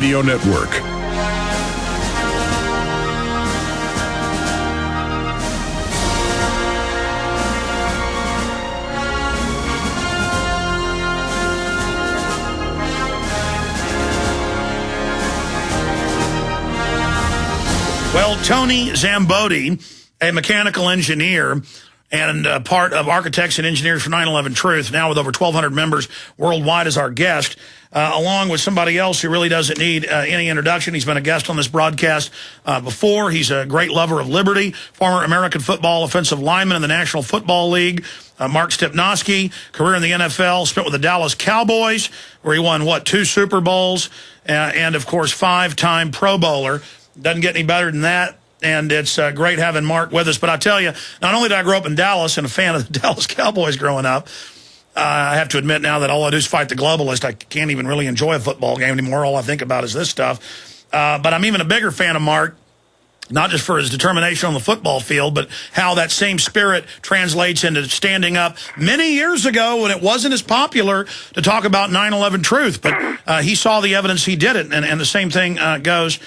Radio Network. Well, Tony Szamboti, a mechanical engineer and part of Architects and Engineers for 9/11 Truth, now with over 1,200 members worldwide, is our guest, along with somebody else who really doesn't need any introduction. He's been a guest on this broadcast before. He's a great lover of liberty, former American football offensive lineman in the National Football League. Mark Stepnoski, career in the NFL, spent with the Dallas Cowboys, where he won, 2 Super Bowls, and, of course, 5-time Pro Bowler. Doesn't get any better than that, and it's great having Mark with us. But I tell you, not only did I grow up in Dallas and a fan of the Dallas Cowboys growing up, I have to admit now that all I do is fight the globalist. I can't even really enjoy a football game anymore. All I think about is this stuff. But I'm even a bigger fan of Mark, not just for his determination on the football field, but how that same spirit translates into standing up many years ago when it wasn't as popular to talk about 9/11 truth. But he saw the evidence, he did it. And the same thing goes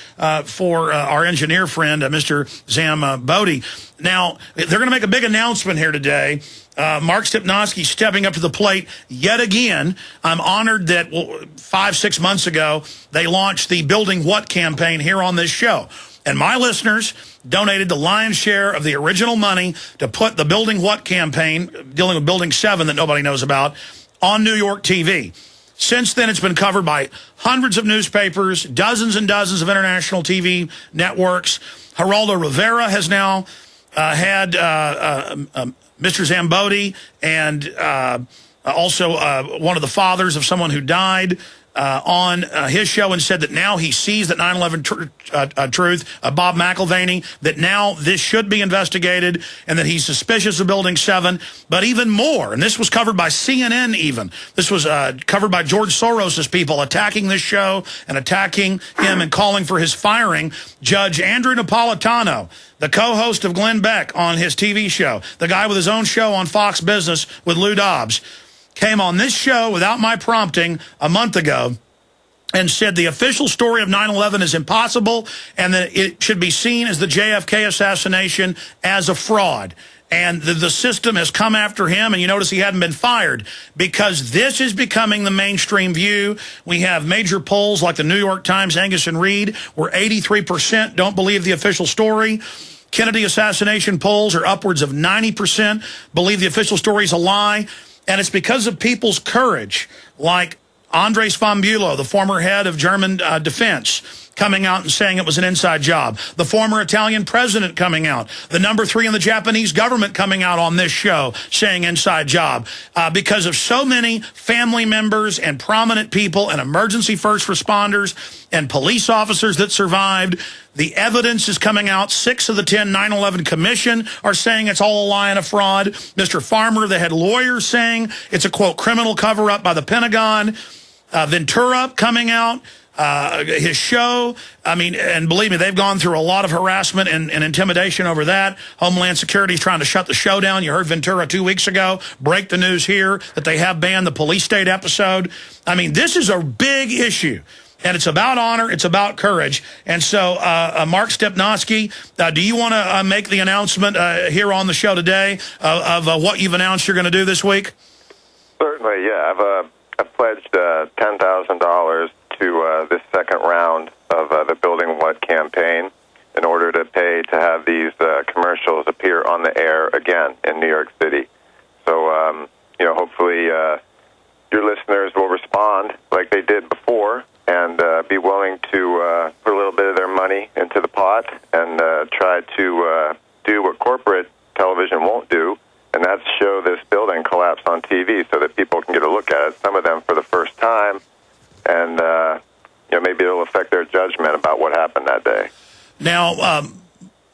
for our engineer friend, Mr. Szamboti. Now, they're going to make a big announcement here today. Mark Stepnoski stepping up to the plate yet again. I'm honored that 5-6 months ago, they launched the Buildingwhat campaign here on this show. And my listeners donated the lion's share of the original money to put the Buildingwhat campaign, dealing with Building 7 that nobody knows about, on New York TV. Since then, it's been covered by hundreds of newspapers, dozens and dozens of international TV networks. Geraldo Rivera has now had Mr. Szamboti and also one of the fathers of someone who died on his show, and said that now he sees that 9/11 truth, Bob McIlvaney, that now this should be investigated, and that he's suspicious of Building 7. But even more, and this was covered by CNN even, this was covered by George Soros' people attacking this show and attacking him and calling for his firing. Judge Andrew Napolitano, the co-host of Glenn Beck on his TV show, the guy with his own show on Fox Business with Lou Dobbs, came on this show without my prompting a month ago and said the official story of 9/11 is impossible and that it should be seen as the JFK assassination as a fraud. And the system has come after him, and you notice he hadn't been fired because this is becoming the mainstream view. We have major polls like the New York Times, Angus and Reid, where 83% don't believe the official story. Kennedy assassination polls are upwards of 90% believe the official story is a lie. And it's because of people's courage, like Andres von Bülow, the former head of German defense, coming out and saying it was an inside job. The former Italian president coming out. The number 3 in the Japanese government coming out on this show saying inside job. Because of so many family members and prominent people and emergency first responders and police officers that survived, the evidence is coming out. 6 of the 10 9/11 Commission are saying it's all a lie and a fraud. Mr. Farmer, the head lawyer, saying it's a, quote, criminal cover-up by the Pentagon. Ventura coming out, his show. I mean, and believe me, they've gone through a lot of harassment and intimidation over that. Homeland Security is trying to shut the show down. You heard Ventura 2 weeks ago break the news here that they have banned the police state episode. I mean, this is a big issue. And it's about honor. It's about courage. And so, Mark Stepnoski, do you want to make the announcement here on the show today of what you've announced you're going to do this week? Certainly, yeah. I've pledged $10,000 to this second round of the Buildingwhat campaign in order to pay to have these commercials appear on the air again in New York City. So, hopefully your listeners will respond like they did before and be willing to put a little bit of their money into the pot and try to do what corporate television won't do, and that's show this building collapse on TV so that people can get a look at it, some of them for the first time, and maybe it'll affect their judgment about what happened that day. Now,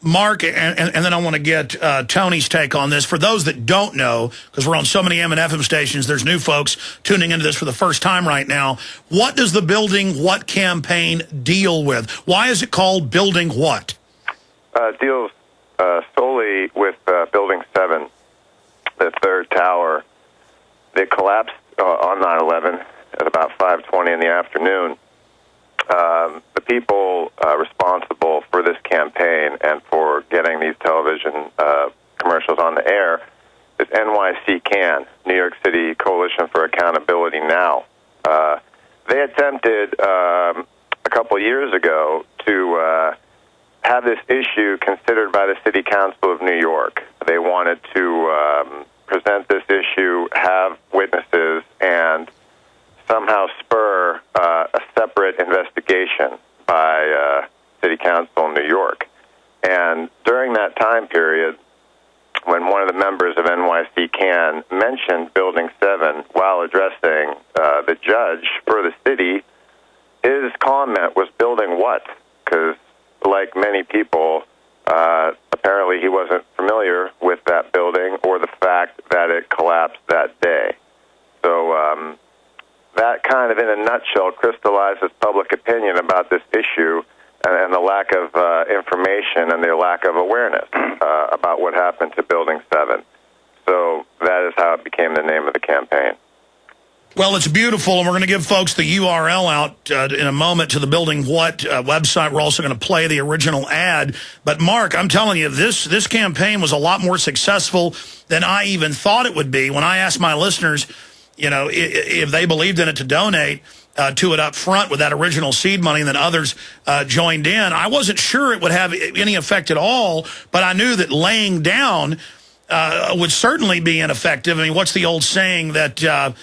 Mark, and then I want to get Tony's take on this. For those that don't know, because we're on so many AM and FM stations, there's new folks tuning into this for the first time right now. What does the Buildingwhat campaign deal with? Why is it called Buildingwhat? Deals solely with Building 7, the third tower. They collapsed on 9/11 at about 5:20 in the afternoon. the people responsible for this campaign and for getting these television commercials on the air is NYC CAN, New York City Coalition for Accountability Now. They attempted a couple years ago to have this issue considered by the City Council of New York. They wanted to present this issue, have witnesses, and somehow spur a separate investigation by City Council in New York. And during that time period, when one of the members of NYC CAN mentioned Building 7 while addressing the judge for the city, his comment was Building what? Because like many people, apparently he wasn't familiar with that building or the fact that it collapsed that day. So that kind of, in a nutshell, crystallizes public opinion about this issue and the lack of information and the lack of awareness about what happened to Building 7. So that is how it became the name of the campaign. Well, it's beautiful, and we're going to give folks the URL out in a moment to the Buildingwhat website. We're also going to play the original ad. But, Mark, I'm telling you, this campaign was a lot more successful than I even thought it would be. When I asked my listeners, you know, if they believed in it to donate to it up front with that original seed money, and then others joined in, I wasn't sure it would have any effect at all, but I knew that laying down would certainly be ineffective. I mean, what's the old saying that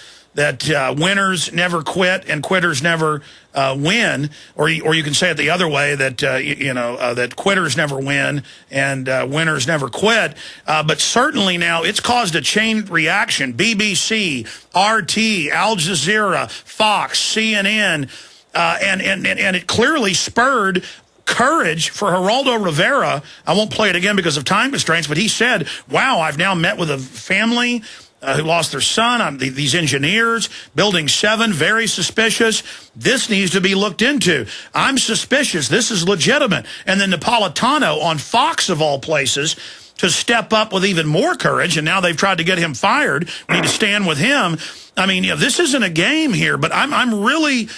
winners never quit and quitters never win, or you can say it the other way, that that quitters never win and winners never quit. But certainly now it's caused a chain reaction. BBC, RT, Al Jazeera, Fox, CNN, and it clearly spurred courage for Geraldo Rivera. I won't play it again because of time constraints, but he said, wow, I've now met with a family who lost their son. These engineers, Building 7, very suspicious. This needs to be looked into. I'm suspicious. This is legitimate. And then Napolitano on Fox, of all places, to step up with even more courage, and now they've tried to get him fired. We need to stand with him. I mean, this isn't a game here, but I'm really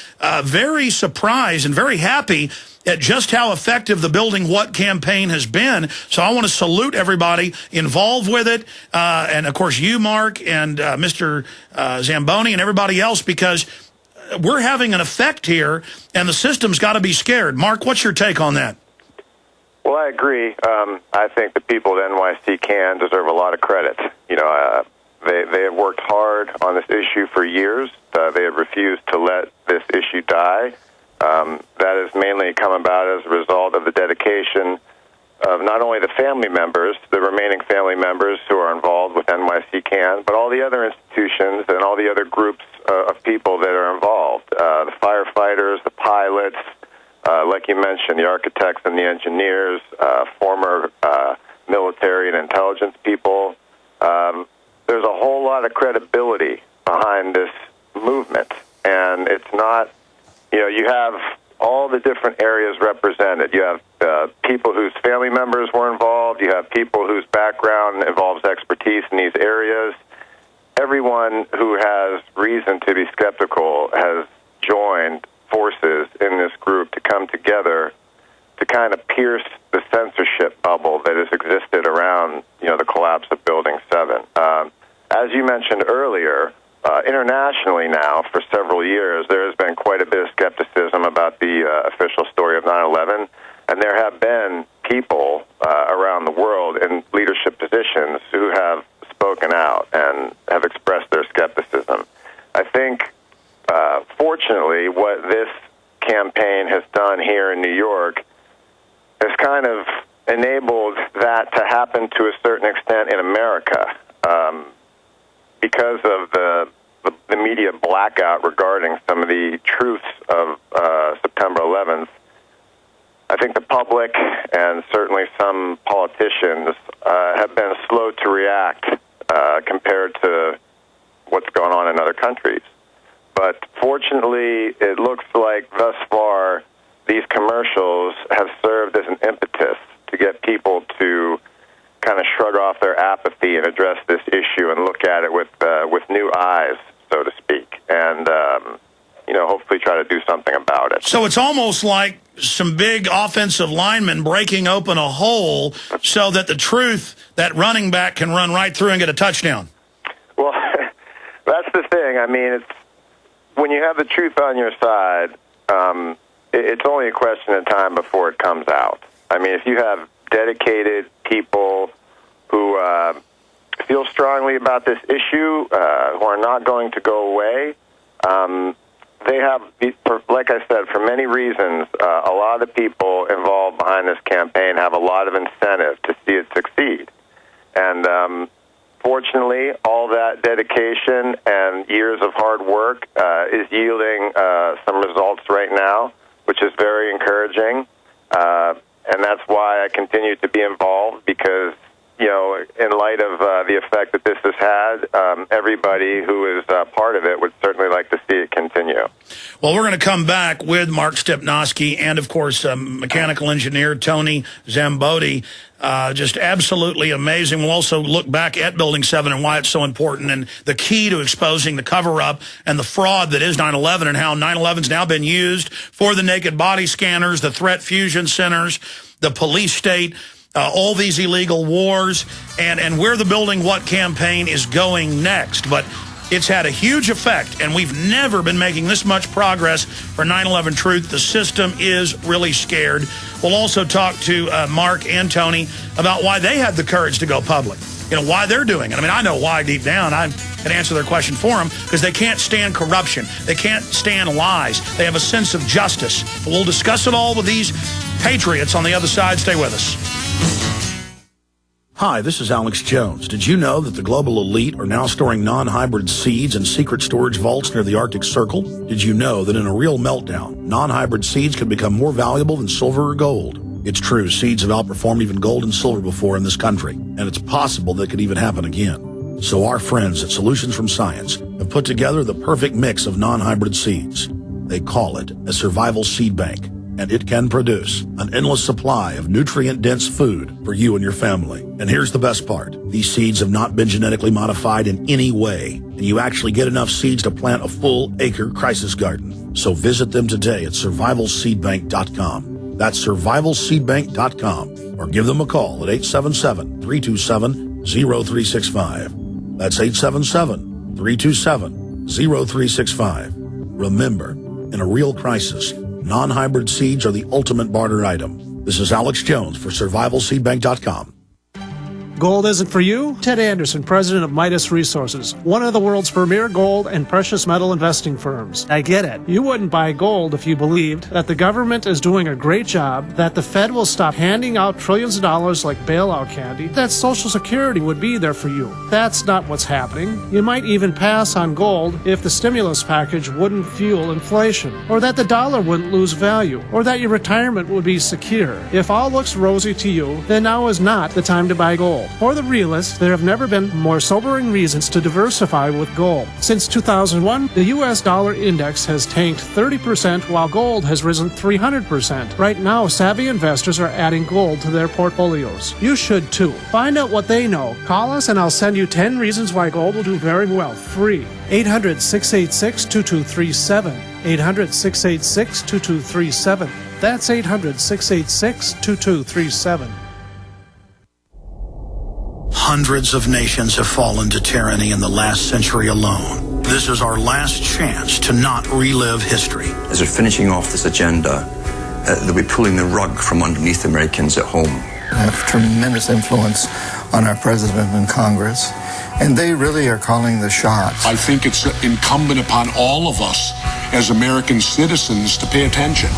very surprised and very happy at just how effective the Buildingwhat campaign has been. So I want to salute everybody involved with it, and, of course, you, Mark, and Mr. Szamboti, and everybody else, because we're having an effect here, and the system's got to be scared. Mark, what's your take on that? Well, I agree. I think the people at NYC CAN deserve a lot of credit. You know, they have worked hard on this issue for years. They have refused to let this issue die. That has mainly come about as a result of the dedication of not only the family members, the remaining family members who are involved with NYC CAN, but all the other institutions and all the other groups of people that are involved. The firefighters, the pilots, like you mentioned, the architects and the engineers, former military and intelligence people. There's a whole lot of credibility behind this movement, and it's not, you know, you have all the different areas represented. You have people whose family members were involved. You have people whose background involves expertise in these areas. Everyone who has reason to be skeptical has joined forces in this group to come together to kind of pierce the censorship bubble that has existed around, you know, the collapse of Building 7. As you mentioned earlier, internationally now, for several years, there has been quite a bit of skepticism about the official story of 9/11, and there have been people around the world in leadership positions who have spoken out and have expressed their skepticism. I think, fortunately, what this campaign has done here in New York has kind of enabled that to happen to a certain extent in America. Because of the media blackout regarding some of the truths of September 11th, I think the public and certainly some politicians have been slow to react compared to what's going on in other countries. But fortunately, it looks like thus far these commercials have served as an impetus to get people to kind of shrug off their apathy and address this issue and look at it with new eyes, so to speak. And hopefully try to do something about it. So it's almost like some big offensive linemen breaking open a hole so that the truth, that running back can run right through and get a touchdown. Well, that's the thing. I mean, it's when you have the truth on your side, it's only a question of time before it comes out. I mean, if you have dedicated people who feel strongly about this issue, who are not going to go away, they have, like I said, for many reasons, a lot of people involved behind this campaign have a lot of incentive to see it succeed. And fortunately, all that dedication and years of hard work is yielding some results right now, which is very encouraging. And that's why I continue to be involved, because, in light of the effect that this has had, everybody who is part of it would certainly like to see it continue. Well, we're going to come back with Mark Stepnoski and, of course, mechanical engineer Tony Szamboti. Just absolutely amazing. We'll also look back at Building 7 and why it's so important and the key to exposing the cover-up and the fraud that is 9/11 and how 9/11's now been used for the naked body scanners, the threat fusion centers, the police state, all these illegal wars, and where the Buildingwhat campaign is going next. But it's had a huge effect, and we've never been making this much progress for 9/11 Truth. The system is really scared. We'll also talk to Mark and Tony about why they had the courage to go public, why they're doing it. I mean, I know why deep down. I can answer their question for them, because they can't stand corruption. They can't stand lies. They have a sense of justice. We'll discuss it all with these patriots on the other side. Stay with us. Hi, this is Alex Jones. Did you know that the global elite are now storing non-hybrid seeds in secret storage vaults near the Arctic Circle? Did you know that in a real meltdown, non-hybrid seeds could become more valuable than silver or gold? It's true, seeds have outperformed even gold and silver before in this country, and it's possible that could even happen again. So our friends at Solutions from Science have put together the perfect mix of non-hybrid seeds. They call it a survival seed bank, and it can produce an endless supply of nutrient-dense food for you and your family. And here's the best part. These seeds have not been genetically modified in any way, and you actually get enough seeds to plant a full-acre crisis garden. So visit them today at survivalseedbank.com. That's survivalseedbank.com, or give them a call at 877-327-0365. That's 877-327-0365. Remember, in a real crisis, non-hybrid seeds are the ultimate barter item. This is Alex Jones for survivalseedbank.com. Gold isn't for you? Ted Anderson, president of Midas Resources, one of the world's premier gold and precious metal investing firms. I get it. You wouldn't buy gold if you believed that the government is doing a great job, that the Fed will stop handing out trillions of dollars like bailout candy, that Social Security would be there for you. That's not what's happening. You might even pass on gold if the stimulus package wouldn't fuel inflation, or that the dollar wouldn't lose value, or that your retirement would be secure. If all looks rosy to you, then now is not the time to buy gold. For the realist, there have never been more sobering reasons to diversify with gold. Since 2001, the U.S. dollar index has tanked 30% while gold has risen 300%. Right now, savvy investors are adding gold to their portfolios. You should too. Find out what they know. Call us and I'll send you 10 reasons why gold will do very well, free. 800-686-2237. 800-686-2237. That's 800-686-2237. Hundreds of nations have fallen to tyranny in the last century alone. This is our last chance to not relive history. As we're finishing off this agenda, they'll be pulling the rug from underneath Americans at home. I have tremendous influence on our president and Congress, and they really are calling the shots. I think it's incumbent upon all of us as American citizens to pay attention.